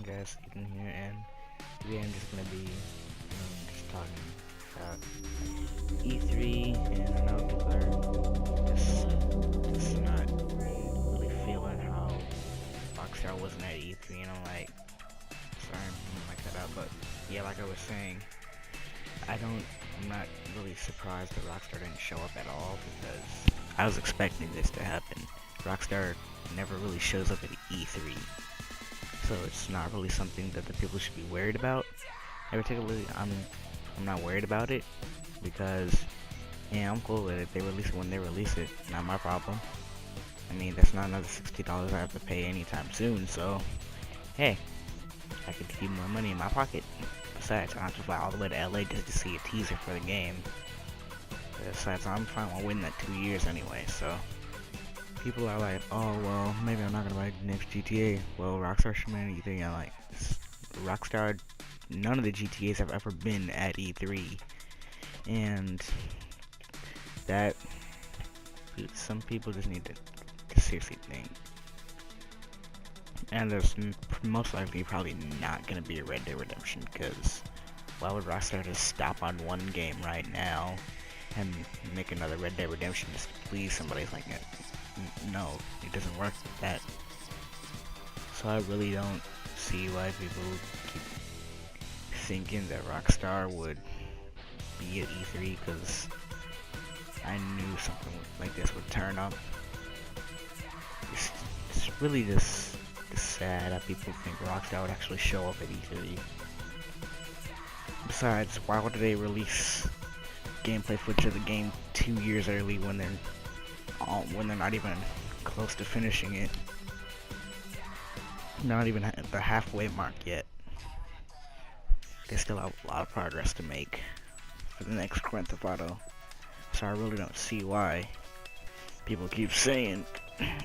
guys, Ethan here, and today I'm just gonna be just talking about E3, and I know people are just not really feeling how Rockstar wasn't at E3, and I'm like, sorry, I'm gonna mic that out, but yeah, like I was saying, I'm not really surprised that Rockstar didn't show up at all, because I was expecting this to happen. Rockstar never really shows up at E3. So it's not really something that the people should be worried about. In particular, I'm not worried about it because yeah, I'm cool with it. They release it when they release it. Not my problem. I mean, that's not another $60 I have to pay anytime soon. So hey, I could keep more money in my pocket. Besides, I don't have to fly all the way to LA just to see a teaser for the game. Besides, I'm fine with waiting that 2 years anyway. So people are like, oh well, maybe I'm not gonna buy the next GTA. Well, Rockstar should make anything. I'm like, Rockstar, none of the GTAs have ever been at E3, and that some people just need to seriously think. And there's most likely probably not gonna be a Red Dead Redemption, because why would Rockstar just stop on one game right now and make another Red Dead Redemption just to please somebody? Like that? No, it doesn't work like that. So I really don't see why people keep thinking that Rockstar would be at E3, because I knew something like this would turn up. It's really just sad that people think Rockstar would actually show up at E3. Besides, why would they release gameplay footage of the game 2 years early when they're not even close to finishing it? Not even at the halfway mark yet. They still have a lot of progress to make for the next Grand Theft Auto. So I really don't see why people keep saying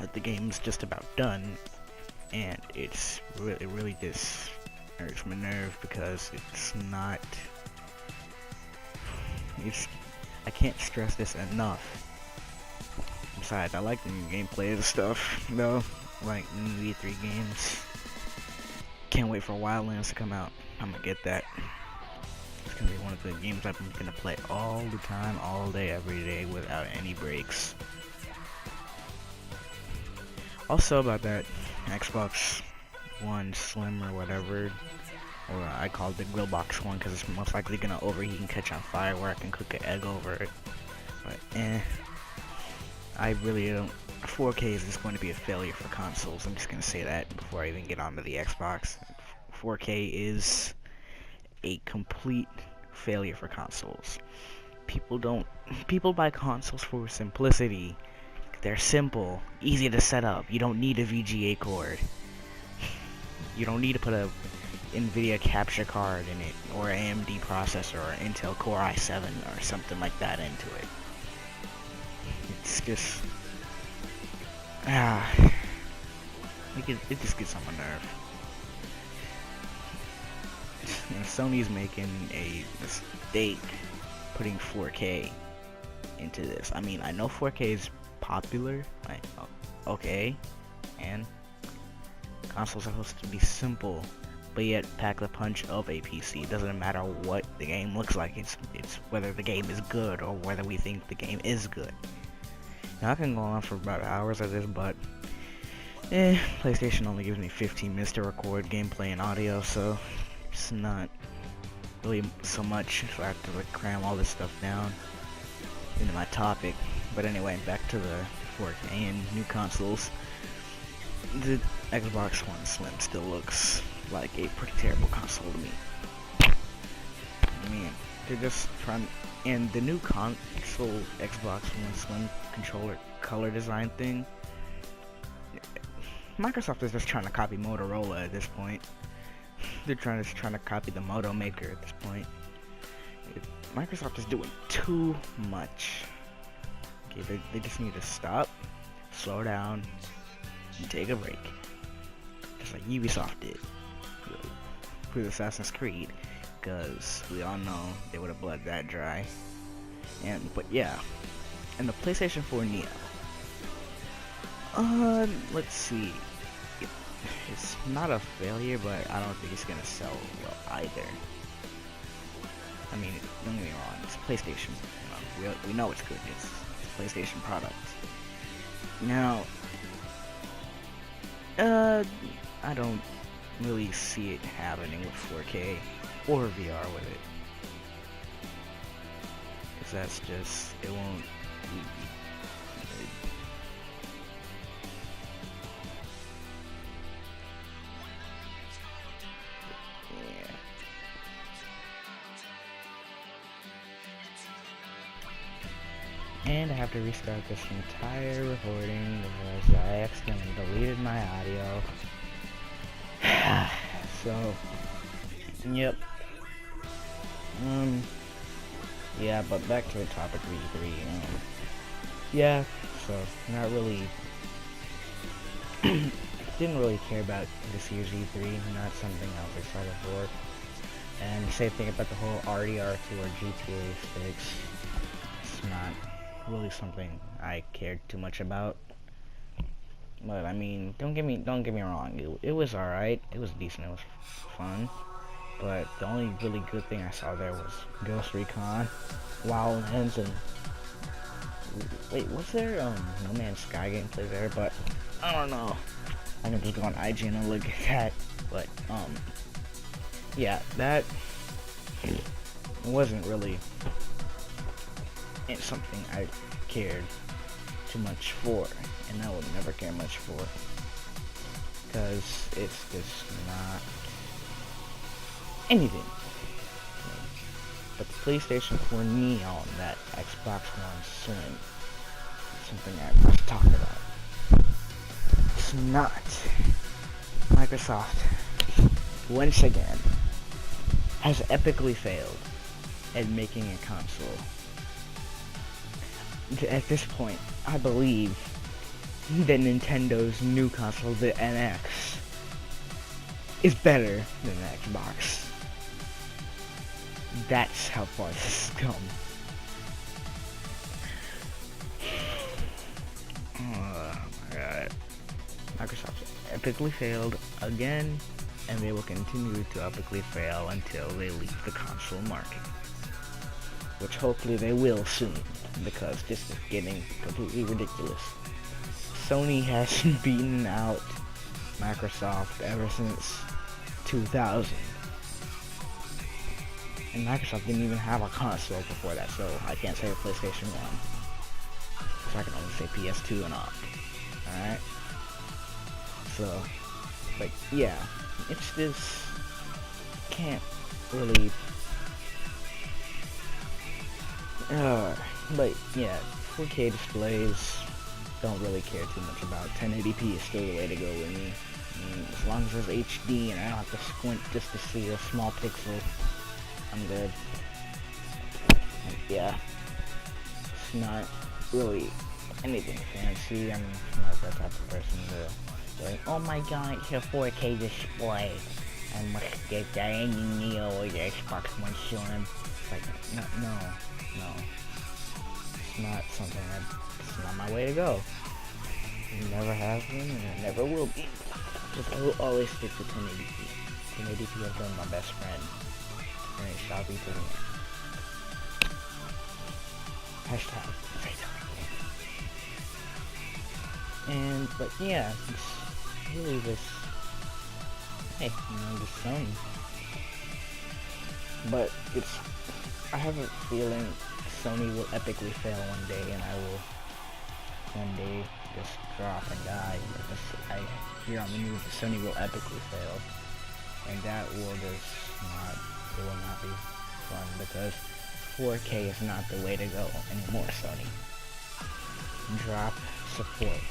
that the game's just about done, and it really just hurts my nerve, because it's not. I can't stress this enough. Besides, I like the new gameplay and stuff, though. Like new E3 games. Can't wait for Wildlands to come out. I'm gonna get that. It's gonna be one of the games I'm gonna play all the time, all day, every day, without any breaks. Also about that Xbox One Slim or whatever, or I call it the grill box one, because it's most likely gonna overheat and catch on fire where I can cook an egg over it. But I really don't. 4K is just going to be a failure for consoles. I'm just gonna say that before I even get onto the Xbox. 4K is a complete failure for consoles. People buy consoles for simplicity. They're simple, easy to set up. You don't need a VGA cord. You don't need to put a NVIDIA capture card in it, or an AMD processor, or Intel Core i7 or something like that into it. It's just it just gets on my nerve. And Sony's making a mistake putting 4K into this. I mean, I know 4K is popular, like, okay, and consoles are supposed to be simple, but yet pack the punch of a PC. It doesn't matter what the game looks like. It's whether the game is good or whether we think the game is good. Now I can go on for about hours of this, but PlayStation only gives me 15 minutes to record gameplay and audio, so it's not really so much. So I have to like cram all this stuff down into my topic. But anyway, back to the 4K and new consoles. The Xbox One Slim still looks like a pretty terrible console to me. I mean, they're just trying. And the new console Xbox One Slim controller color design thing, Microsoft is just trying to copy Motorola at this point. They're trying to copy the Moto maker at this point. Microsoft is doing too much. Okay, they just need to stop, slow down, and take a break. Just like Ubisoft did with Assassin's Creed. Because we all know they would have bled that dry. But yeah, and the PlayStation 4 Neo. Let's see. it's not a failure, but I don't think it's gonna sell well either. I mean, don't get me wrong, it's PlayStation. We know it's good. It's a PlayStation product. Now, I don't really see it happening with 4K or VR with it. Cause that's just, it won't. And I have to restart this entire recording because I accidentally deleted my audio. So, yep. Yeah, but back to the topic of E3. Yeah, so not really. Didn't really care about this year's E3. Not something I was excited for. And the same thing about the whole RDR2 or GTA 6. It's not really something I cared too much about. But I mean, don't get me wrong. It was alright. It was decent. It was fun. But the only really good thing I saw there was Ghost Recon, Wildlands, and wait, was there No Man's Sky gameplay there? But I don't know. I can just go on IGN and look at that. But yeah, that wasn't really something I cared too much for, and I would never care much for, because it's just not anything. But the PlayStation 4 Neo, that Xbox One Slim, something I was talking about. It's not. Microsoft, once again, has epically failed at making a console. At this point, I believe that Nintendo's new console, the NX, is better than the Xbox. That's how far this has come. Oh my god. Microsoft epically failed again, and they will continue to epically fail until they leave the console market. Which hopefully they will soon, because this is getting completely ridiculous. Sony has beaten out Microsoft ever since 2000. And Microsoft didn't even have a console before that, so I can't say PlayStation 1. So I can only say PS2 and on. Alright? So, like, yeah. It's just, can't really, but yeah, 4K displays, don't really care too much about. 1080p is still the way to go with me. As long as it's HD and I don't have to squint just to see a small pixel, I'm good. Yeah, it's not really anything fancy. I'm not that type of person to like, oh my god, it's a 4K display. I must get that any Neo or the Xbox One Slim. It's like, no. It's not something it's not my way to go. It never has been, and it never will be. I will always stick to 1080p. 1080p has been my best friend. And it shall be to the end. Hashtag and, but yeah, it's really this, hey, the Sony. But I have a feeling Sony will epically fail one day, and I will one day just drop and die. I hear on the news that Sony will epically fail, and that will it will not be fun, because 4K is not the way to go anymore, Sony. Drop support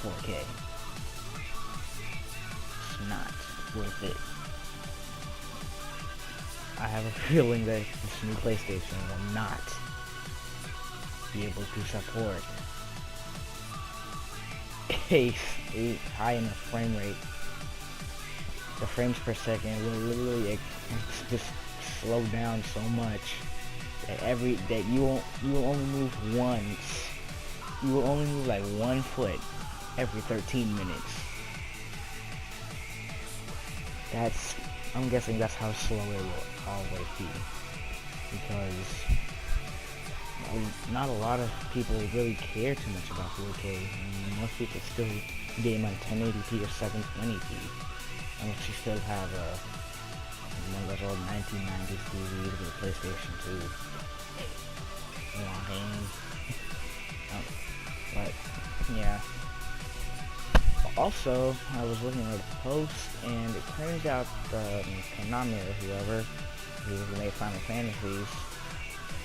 for 4K. It's not worth it. I have a feeling that this new PlayStation will not be able to support a high enough frame rate. The frames per second will literally just slow down so much that you will only move once. You will only move like 1 foot every 13 minutes. I'm guessing that's how slow it will always be, because not a lot of people really care too much about 4K. Most people still game on 1080p or 720p, unless you still have one of those old 1990s TVs with a PlayStation 2. You know what I mean? But yeah. Also, I was looking at a post, and it turns out Konami or whoever who made Final Fantasies,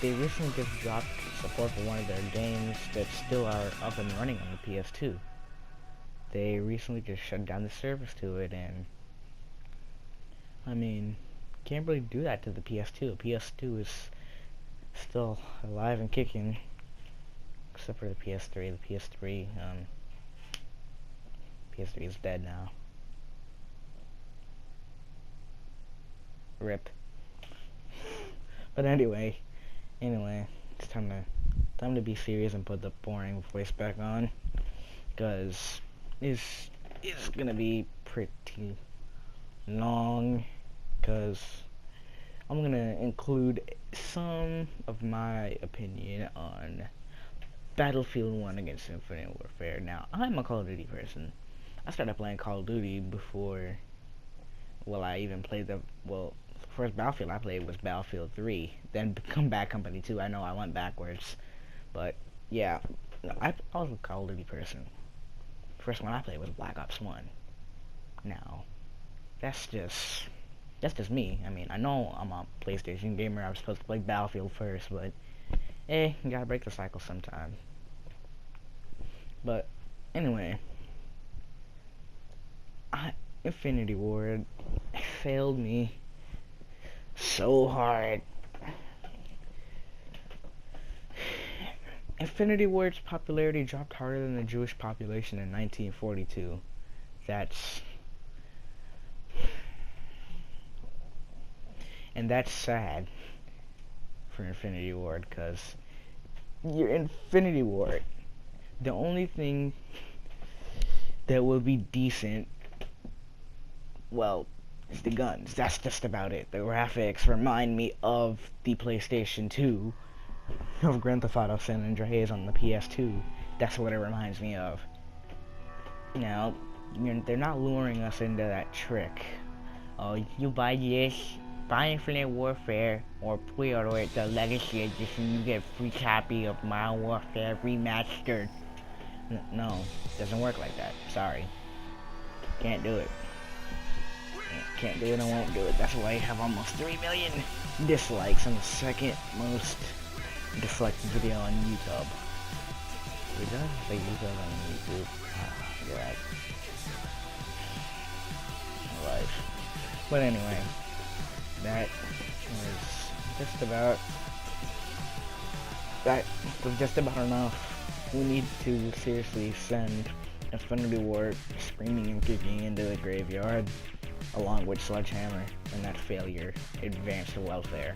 they recently just dropped support for one of their games that still are up and running on the PS2. They recently just shut down the service to it, and I mean, can't really do that to the PS2. The PS2 is still alive and kicking, except for the PS3. The PS3 is dead now. RIP. But anyway, it's time to be serious and put the boring voice back on, because it's gonna be pretty long, because I'm gonna include some of my opinion on Battlefield 1 against Infinite Warfare. Now, I'm a Call of Duty person. I started playing Call of Duty before, I even played the first Battlefield I played was Battlefield 3, then Bad Company 2. I know I went backwards, but yeah, I was a Call of Duty person. First one I played was Black Ops 1. Now, that's just me. I mean, I know I'm a PlayStation gamer. I was supposed to play Battlefield first, but you gotta break the cycle sometime. But anyway, Infinity Ward failed me so hard. Infinity Ward's popularity dropped harder than the Jewish population in 1942. That's sad for Infinity Ward, because your Infinity Ward, the only thing that will be decent, is the guns. That's just about it. The graphics remind me of the PlayStation 2, of Grand Theft Auto San Andreas on the PS2. That's what it reminds me of. Now, they're not luring us into that trick. Oh, you buy Infinite Warfare, or pre-order it, the Legacy Edition, you get a free copy of Modern Warfare Remastered. No, doesn't work like that. Sorry. Can't do it. Can't do it and won't do it. That's why I have almost 3 million dislikes on the second most disliked video on YouTube. We don't say YouTube on YouTube. God. Alright. But anyway, that was just about enough. We need to seriously send Infinity Ward screaming and kicking into the graveyard, along with Sledgehammer and that failure advanced welfare.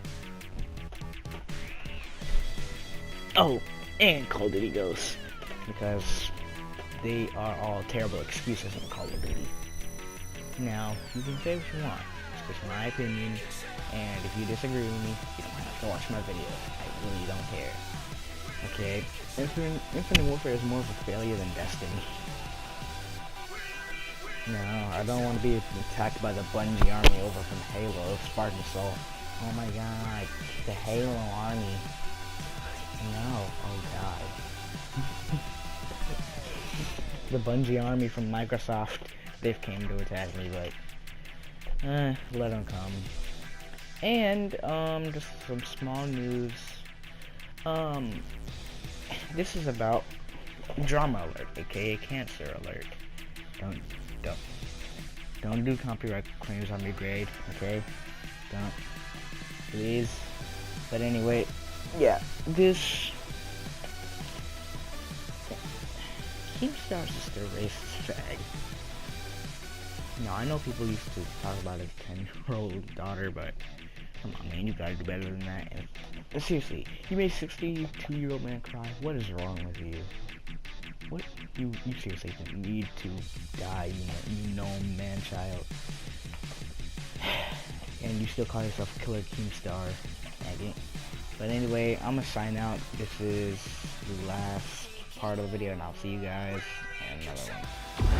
Oh, and Call of Duty Ghosts, because they are all terrible excuses in Call of Duty. Now, you can say what you want. It's just my opinion, and if you disagree with me, you don't have to watch my video. I really don't care. Okay? Infinite Warfare is more of a failure than Destiny. No, I don't want to be attacked by the Bungie army over from Halo, Spartan Assault. Oh my god, the Halo army. No, oh god. The Bungie army from Microsoft, they've came to attack me, but let them come. And just some small news. This is about drama alert, aka cancer alert. Don't do copyright claims on your grade, okay? Don't, please. But anyway, yeah, this Keemstar's just a racist fag. Now, I know people used to talk about his 10-year-old daughter, but come on, man, you gotta do better than that. And seriously, you made a 62-year-old man cry. What is wrong with you? What? You seriously need to die, you know, man-child. and you still call yourself Killer Keemstar. Dang it. But anyway, I'm gonna sign out. This is the last part of the video, and I'll see you guys in another one.